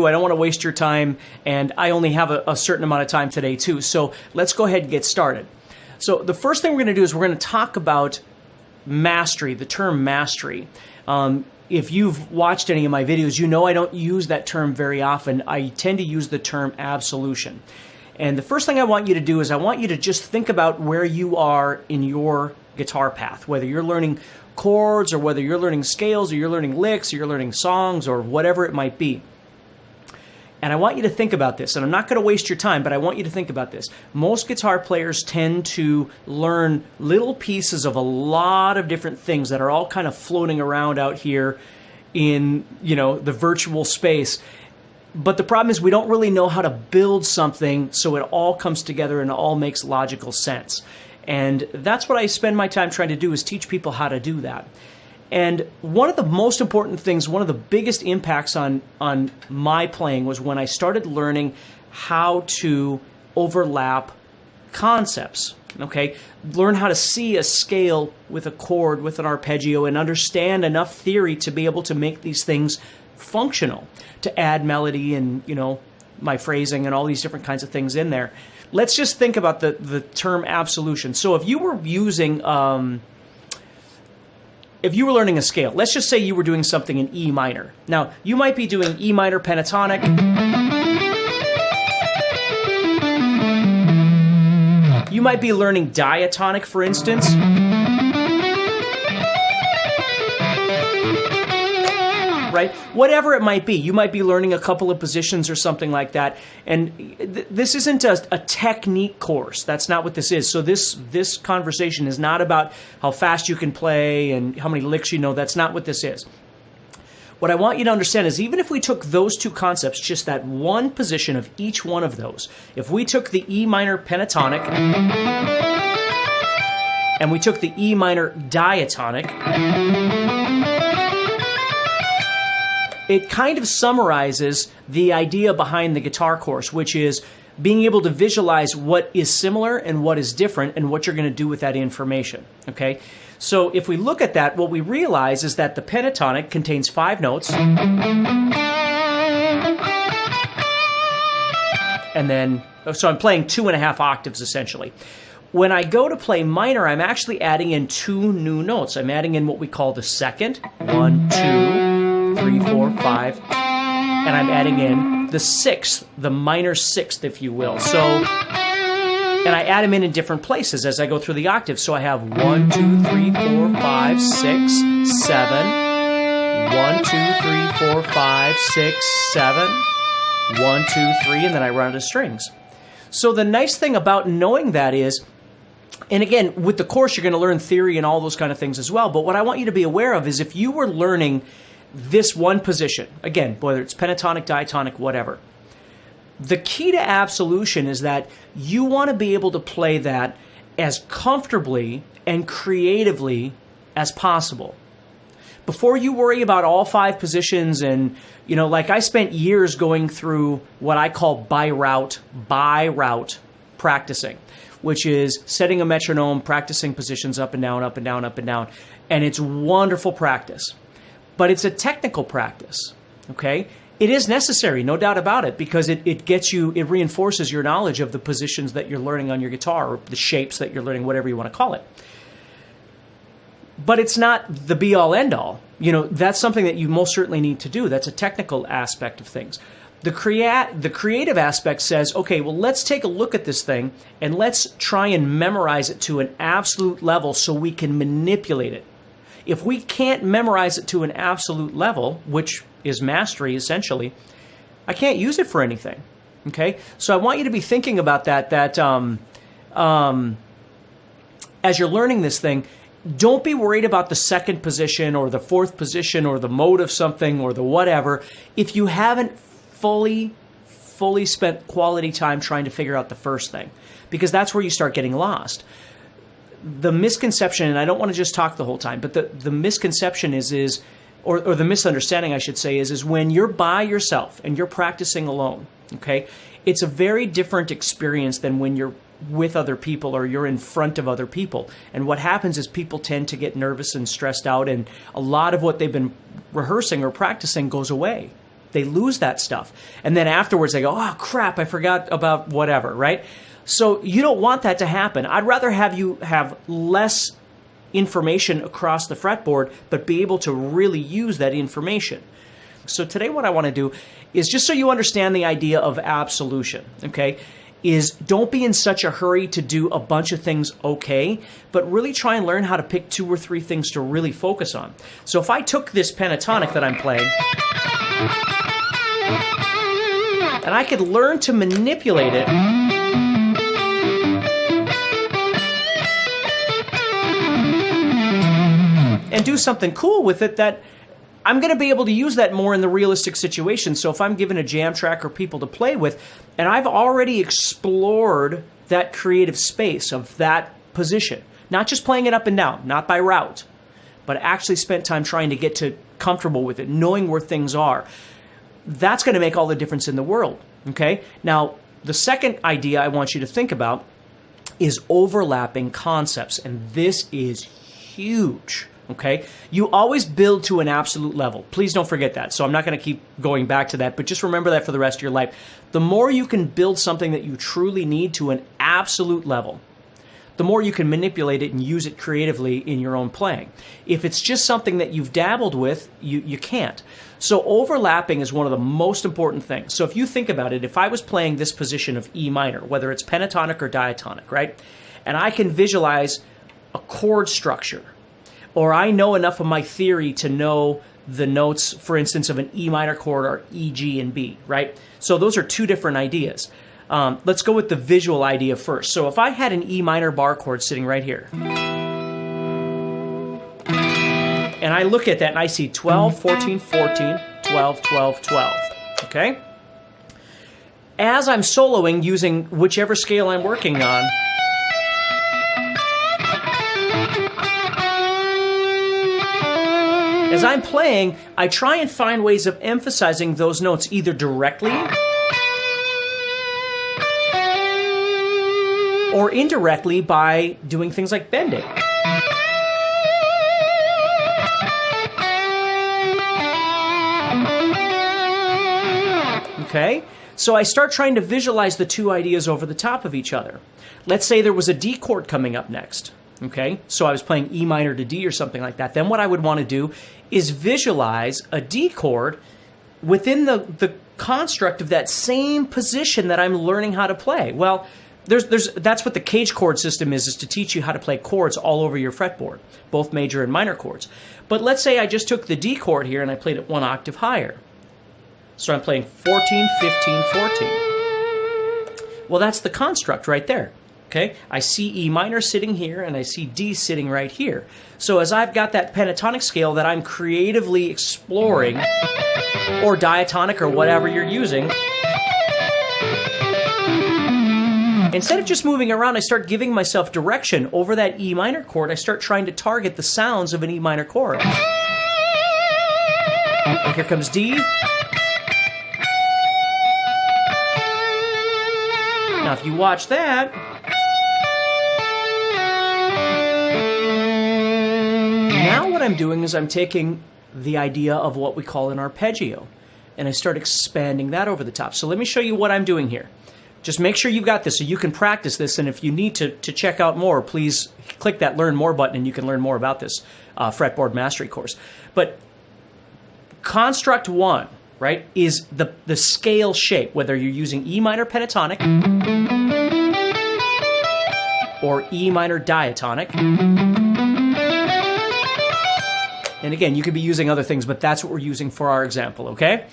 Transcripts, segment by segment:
I don't want to waste your time, and I only have a certain amount of time today too. So let's go ahead and get started. So the first thing we're going to do is we're going to talk about mastery, the term mastery. If you've watched any of my videos, you know I don't use that term very often. I tend to use the term absolution. And the first thing I want you to do is I want you to just think about where you are in your guitar path, whether you're learning chords or whether you're learning scales or you're learning licks or you're learning songs or whatever it might be. And I want you to think about this, and I'm not going to waste your time, but I want you to think about this. Most guitar players tend to learn little pieces of a lot of different things that are all kind of floating around out here in, the virtual space. But the problem is we don't really know how to build something so it all comes together and it all makes logical sense. And that's what I spend my time trying to do, is teach people how to do that. And one of the most important things, one of the biggest impacts on my playing was when I started learning how to overlap concepts, okay? Learn how to see a scale with a chord, with an arpeggio, and understand enough theory to be able to make these things functional, to add melody and, my phrasing and all these different kinds of things in there. Let's just think about the term absolution. So if you were using... if you were learning a scale, let's just say you were doing something in E minor. Now, you might be doing E minor pentatonic. You might be learning diatonic, for instance. Right? Whatever it might be. You might be learning a couple of positions or something like that. And this isn't a technique course. That's not what this is. So this conversation is not about how fast you can play and how many licks you know. That's not what this is. What I want you to understand is even if we took those two concepts, just that one position of each one of those, if we took the E minor pentatonic and we took the E minor diatonic, it kind of summarizes the idea behind the guitar course, which is being able to visualize what is similar and what is different and what you're going to do with that information, okay? So if we look at that, what we realize is that the pentatonic contains 5 notes. And then, so I'm playing 2.5 octaves essentially. When I go to play minor, I'm actually adding in 2 new notes. I'm adding in what we call the second, 1, 2, 3, 4, 5, and I'm adding in the 6th, the minor 6th, if you will. So, and I add them in different places as I go through the octaves. So I have 1, 2, 3, 4, 5, 6, 7, 1, 2, 3, 4, 5, 6, 7, 1, 2, 3, and then I run out of strings. So the nice thing about knowing that is, and again, with the course, you're going to learn theory and all those kind of things as well. But what I want you to be aware of is if you were learning this one position, again, whether it's pentatonic, diatonic, whatever, the key to absolution is that you want to be able to play that as comfortably and creatively as possible. Before you worry about all 5 positions and, like I spent years going through what I call by route practicing, which is setting a metronome, practicing positions up and down, up and down, up and down. And it's wonderful practice. But it's a technical practice, okay? It is necessary, no doubt about it, because it reinforces your knowledge of the positions that you're learning on your guitar, or the shapes that you're learning, whatever you want to call it. But it's not the be-all, end-all. That's something that you most certainly need to do. That's a technical aspect of things. The creative aspect says, okay, well, let's take a look at this thing, and let's try and memorize it to an absolute level so we can manipulate it. If we can't memorize it to an absolute level, which is mastery essentially, I can't use it for anything, okay? So I want you to be thinking about that as you're learning this thing, don't be worried about the second position or the fourth position or the mode of something or the whatever if you haven't fully spent quality time trying to figure out the first thing, because that's where you start getting lost. The misconception, and I don't want to just talk the whole time, but the misconception is or the misunderstanding, I should say, is when you're by yourself and you're practicing alone, okay? It's a very different experience than when you're with other people or you're in front of other people. And what happens is people tend to get nervous and stressed out, and a lot of what they've been rehearsing or practicing goes away. They lose that stuff. And then afterwards they go, oh crap, I forgot about whatever, right? So you don't want that to happen. I'd rather have you have less information across the fretboard, but be able to really use that information. So today what I want to do is, just so you understand the idea of absolution, okay, is don't be in such a hurry to do a bunch of things okay, but really try and learn how to pick 2 or 3 things to really focus on. So if I took this pentatonic that I'm playing, and I could learn to manipulate it and do something cool with it, that I'm going to be able to use that more in the realistic situation. So if I'm given a jam track or people to play with, and I've already explored that creative space of that position, not just playing it up and down, not by route, but actually spent time trying to get to comfortable with it, knowing where things are, that's going to make all the difference in the world, okay? Now, the second idea I want you to think about is overlapping concepts, and this is huge. Okay, you always build to an absolute level. Please don't forget that. So I'm not going to keep going back to that, but just remember that for the rest of your life. The more you can build something that you truly need to an absolute level, the more you can manipulate it and use it creatively in your own playing. If it's just something that you've dabbled with, you can't. So overlapping is one of the most important things. So if you think about it, if I was playing this position of E minor, whether it's pentatonic or diatonic, right? And I can visualize a chord structure, or I know enough of my theory to know the notes, for instance, of an E minor chord or E, G, and B, right? So those are 2 different ideas. Let's go with the visual idea first. So if I had an E minor bar chord sitting right here, and I look at that and I see 12, 14, 14, 12, 12, 12, okay? As I'm soloing using whichever scale I'm working on, as I'm playing, I try and find ways of emphasizing those notes either directly or indirectly by doing things like bending. Okay? So I start trying to visualize the 2 ideas over the top of each other. Let's say there was a D chord coming up next. Okay, so I was playing E minor to D or something like that. Then what I would want to do is visualize a D chord within the construct of that same position that I'm learning how to play. Well, that's what the cage chord system is to teach you how to play chords all over your fretboard, both major and minor chords. But let's say I just took the D chord here and I played it 1 octave higher. So I'm playing 14, 15, 14. Well, that's the construct right there. Okay, I see E minor sitting here and I see D sitting right here. So as I've got that pentatonic scale that I'm creatively exploring, or diatonic or whatever you're using, instead of just moving around, I start giving myself direction over that E minor chord. I start trying to target the sounds of an E minor chord. And here comes D. Now if you watch that, now what I'm doing is I'm taking the idea of what we call an arpeggio, and I start expanding that over the top. So let me show you what I'm doing here. Just make sure you've got this so you can practice this, and if you need to check out more, please click that Learn More button and you can learn more about this Fretboard Mastery course. But construct 1, right, is the scale shape, whether you're using E minor pentatonic or E minor diatonic. And again, you could be using other things, but that's what we're using for our example, okay?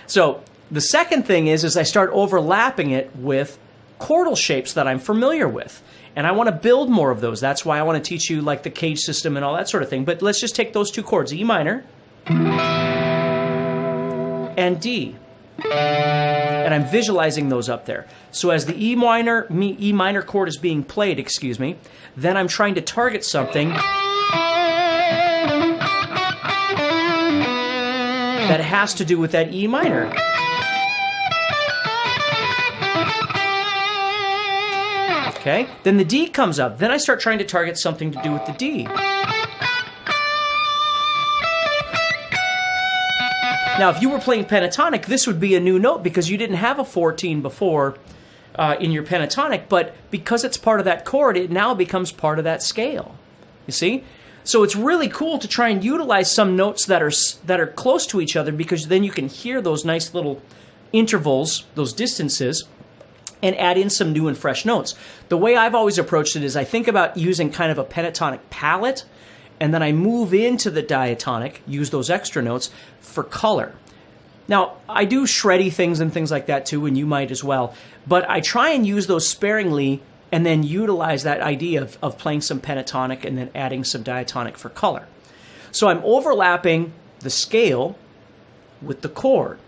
So the second thing is I start overlapping it with chordal shapes that I'm familiar with. And I want to build more of those. That's why I want to teach you like the cage system and all that sort of thing. But let's just take those 2 chords, E minor and D. And I'm visualizing those up there. So as the E minor chord is being played, then I'm trying to target something that has to do with that E minor. Okay, then the D comes up. Then I start trying to target something to do with the D. Now, if you were playing pentatonic, this would be a new note because you didn't have a 14 before in your pentatonic, but because it's part of that chord, it now becomes part of that scale. You see? So it's really cool to try and utilize some notes that are close to each other, because then you can hear those nice little intervals, those distances, and add in some new and fresh notes. The way I've always approached it is I think about using kind of a pentatonic palette, and then I move into the diatonic, use those extra notes for color. Now, I do shreddy things and things like that too, and you might as well, but I try and use those sparingly and then utilize that idea of playing some pentatonic and then adding some diatonic for color. So I'm overlapping the scale with the chord.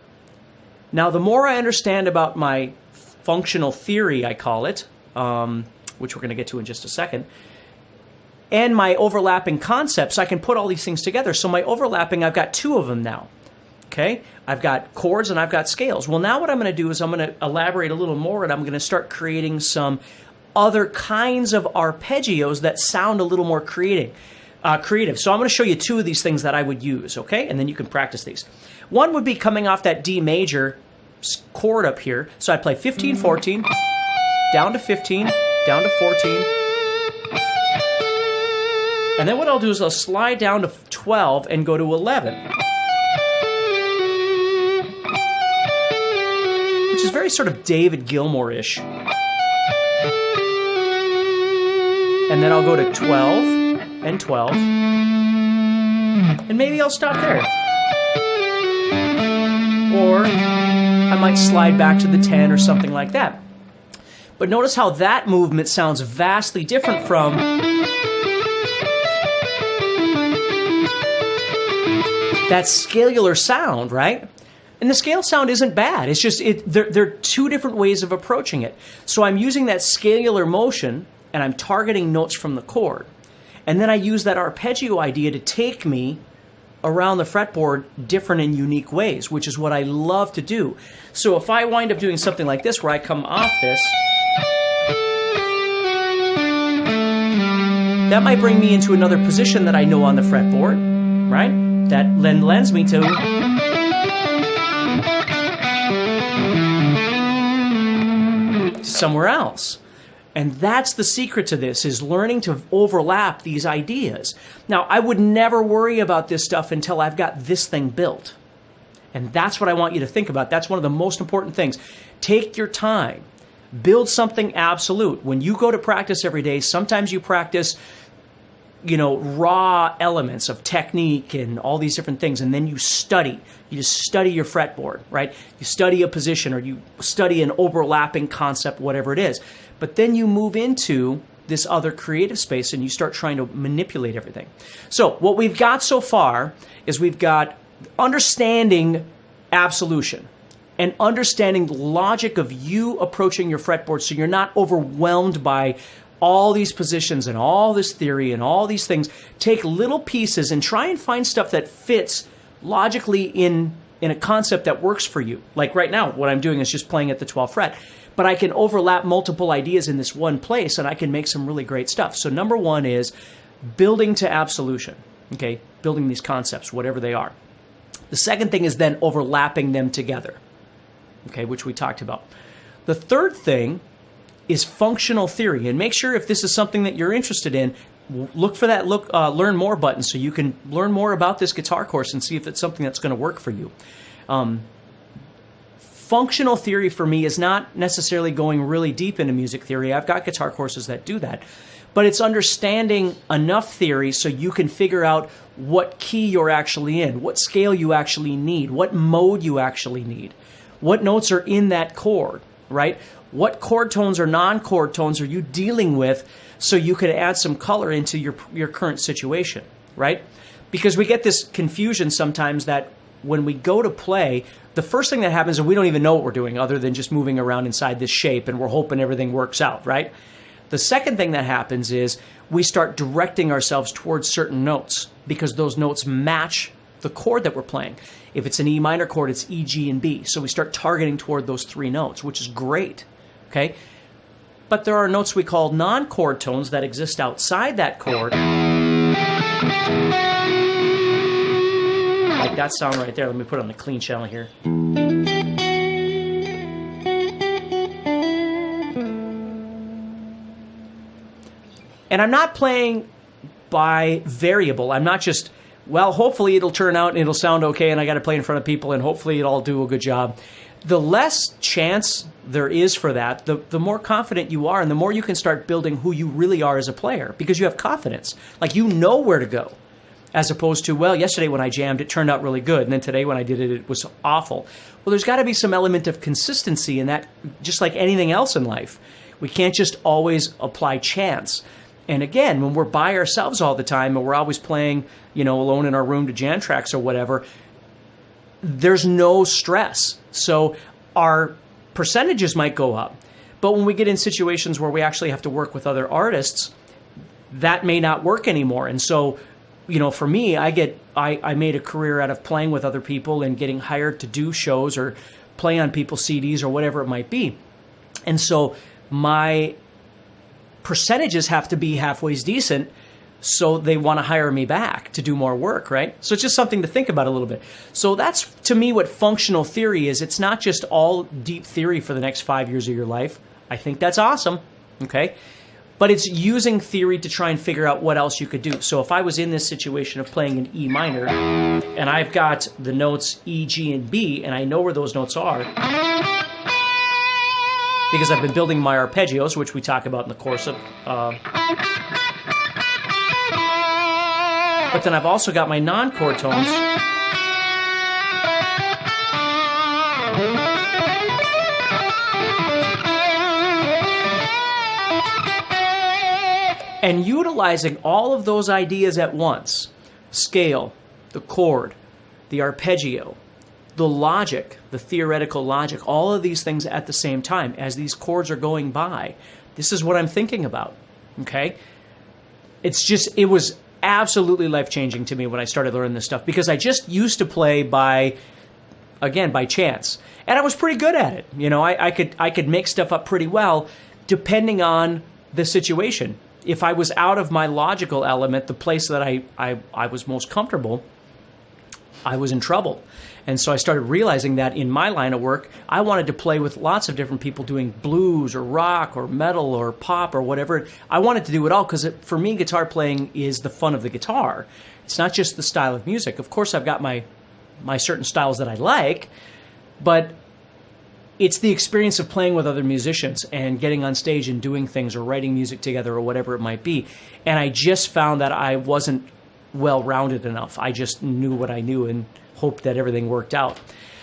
Now, the more I understand about my functional theory, I call it, which we're going to get to in just a second, and my overlapping concepts, I can put all these things together. So my overlapping, I've got two of them now. Okay? I've got chords and I've got scales. Well, now what I'm going to do is I'm going to elaborate a little more, and I'm going to start creating some other kinds of arpeggios that sound a little more creative. So I'm going to show you two of these things that I would use, okay? And then you can practice these. One would be coming off that D major chord up here. So I play 15, 14, down to 15, down to 14. And then what I'll do is I'll slide down to 12 and go to 11. Which is very sort of David Gilmour-ish. And then I'll go to 12 and 12. And maybe I'll stop there. Or I might slide back to the 10 or something like that. But notice how that movement sounds vastly different from that scalar sound, right? And the scale sound isn't bad. It's just, there are two different ways of approaching it. So I'm using that scalar motion, and I'm targeting notes from the chord. And then I use that arpeggio idea to take me around the fretboard different and unique ways, which is what I love to do. So if I wind up doing something like this, where I come off this, that might bring me into another position that I know on the fretboard, right? That then lends me to somewhere else. And that's the secret to this, is learning to overlap these ideas. Now, I would never worry about this stuff until I've got this thing built. And that's what I want you to think about. That's one of the most important things. Take your time. Build something absolute. When you go to practice every day, sometimes you practice, raw elements of technique and all these different things, and then you study. You just study your fretboard, right? You study a position, or you study an overlapping concept, whatever it is. But then you move into this other creative space and you start trying to manipulate everything. So what we've got so far is we've got understanding absolution and understanding the logic of you approaching your fretboard, so you're not overwhelmed by all these positions and all this theory and all these things. Take little pieces and try and find stuff that fits logically in a concept that works for you. Like right now, what I'm doing is just playing at the 12th fret. But I can overlap multiple ideas in this one place, and I can make some really great stuff. So number one is building to absolution, okay? Building these concepts, whatever they are. The second thing is then overlapping them together, okay, which we talked about. The third thing is functional theory. And make sure, if this is something that you're interested in, look for that learn more button so you can learn more about this guitar course and see if it's something that's going to work for you. Functional theory for me is not necessarily going really deep into music theory. I've got guitar courses that do that. But it's understanding enough theory so you can figure out what key you're actually in, what scale you actually need, what mode you actually need, what notes are in that chord, right? What chord tones or non-chord tones are you dealing with, so you can add some color into your current situation, right? Because we get this confusion sometimes that when we go to play, the first thing that happens is we don't even know what we're doing other than just moving around inside this shape, and we're hoping everything works out, right? The second thing that happens is we start directing ourselves towards certain notes because those notes match the chord that we're playing. If it's an E minor chord, it's E, G, and B. So we start targeting toward those three notes, which is great, okay? But there are notes we call non-chord tones that exist outside that chord, like that sound right there. Let me put it on the clean channel here. And I'm not playing by variable. I'm not just, well, hopefully it'll turn out and it'll sound okay and I got to play in front of people and hopefully it'll do a good job. The less chance there is for that, the more confident you are and the more you can start building who you really are as a player because you have confidence. Like you know where to go as opposed to, well, yesterday when I jammed, it turned out really good. And then today when I did it, it was awful. Well, there's got to be some element of consistency in that, just like anything else in life. We can't just always apply chance. And again, when we're by ourselves all the time and we're always playing, alone in our room to jam tracks or whatever, there's no stress. So our percentages might go up. But when we get in situations where we actually have to work with other artists, that may not work anymore. And so, for me, I made a career out of playing with other people and getting hired to do shows or play on people's CDs or whatever it might be. And so my percentages have to be halfway decent, so they want to hire me back to do more work, right? So it's just something to think about a little bit. So that's, to me, what functional theory is. It's not just all deep theory for the next 5 years of your life. I think that's awesome, okay? But it's using theory to try and figure out what else you could do. So if I was in this situation of playing an E minor, and I've got the notes E, G, and B, and I know where those notes are, because I've been building my arpeggios, which we talk about in the course of. But then I've also got my non-chord tones. And utilizing all of those ideas at once, scale, the chord, the arpeggio, the logic, the theoretical logic, all of these things at the same time as these chords are going by. This is what I'm thinking about, okay? It was absolutely life-changing to me when I started learning this stuff because I just used to play by chance. And I was pretty good at it. I could make stuff up pretty well depending on the situation. If I was out of my logical element, the place that I was most comfortable, I was in trouble. And so I started realizing that in my line of work, I wanted to play with lots of different people doing blues or rock or metal or pop or whatever. I wanted to do it all because for me, guitar playing is the fun of the guitar. It's not just the style of music. Of course, I've got my certain styles that I like, but it's the experience of playing with other musicians and getting on stage and doing things or writing music together or whatever it might be. And I just found that I wasn't well-rounded enough. I just knew what I knew and hoped that everything worked out.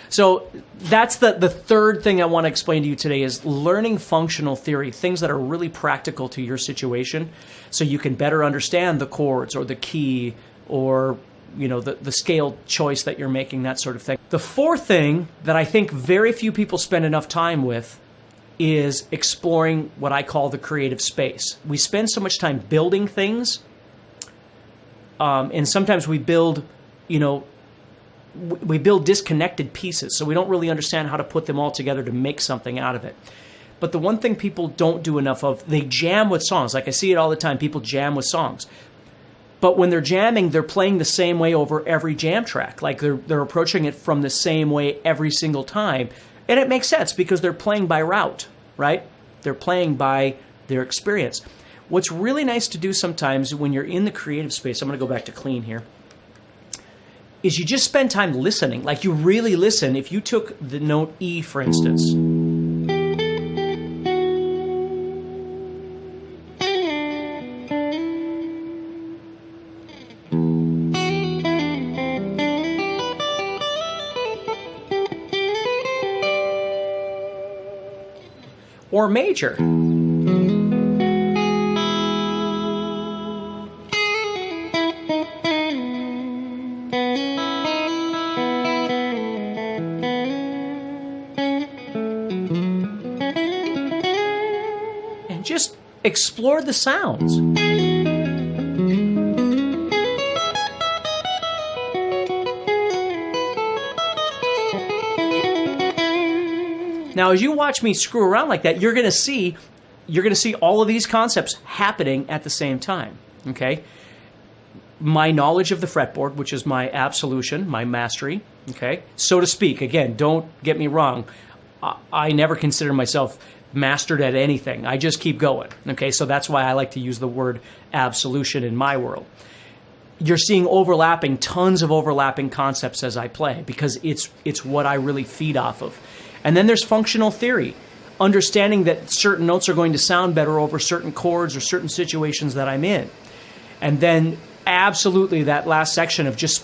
So that's the third thing I want to explain to you today is learning functional theory, things that are really practical to your situation so you can better understand the chords or the key or the scale choice that you're making, that sort of thing. The fourth thing that I think very few people spend enough time with is exploring what I call the creative space. We spend so much time building things, and sometimes we build disconnected pieces, so we don't really understand how to put them all together to make something out of it. But the one thing people don't do enough of, they jam with songs. Like I see it all the time, people jam with songs. But when they're jamming, they're playing the same way over every jam track. Like they're approaching it from the same way every single time. And it makes sense because they're playing by route, right? They're playing by their experience. What's really nice to do sometimes when you're in the creative space, I'm going to go back to clean here, is you just spend time listening. Like you really listen. If you took the note E, for instance, or major. And just explore the sounds. Now, as you watch me screw around like that, you're going to see all of these concepts happening at the same time, okay? my knowledge of the fretboard, which is my absolution, my mastery, okay, so to speak. Again, don't get me wrong. I never consider myself mastered at anything. I just keep going, okay? So that's why I like to use the word absolution in my world. You're seeing tons of overlapping concepts as I play, because it's what I really feed off of. And then there's functional theory, understanding that certain notes are going to sound better over certain chords or certain situations that I'm in. And then absolutely that last section of just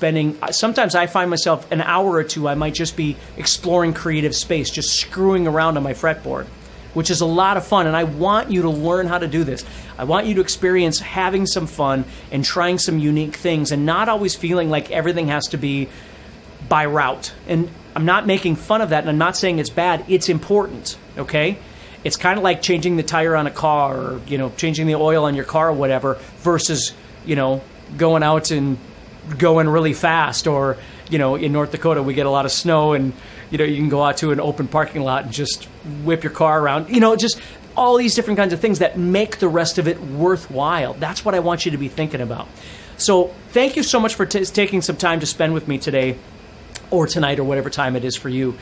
sometimes I find myself an hour or two, I might just be exploring creative space, just screwing around on my fretboard, which is a lot of fun. And I want you to learn how to do this. I want you to experience having some fun and trying some unique things, and not always feeling like everything has to be by route. And I'm not making fun of that, and I'm not saying it's bad. It's important, okay? It's kind of like changing the tire on a car, or, changing the oil on your car or whatever, versus, going out and going really fast. Or, in North Dakota, we get a lot of snow, and, you can go out to an open parking lot and just whip your car around. Just all these different kinds of things that make the rest of it worthwhile. That's what I want you to be thinking about. So thank you so much for taking some time to spend with me today, or tonight, or whatever time it is for you.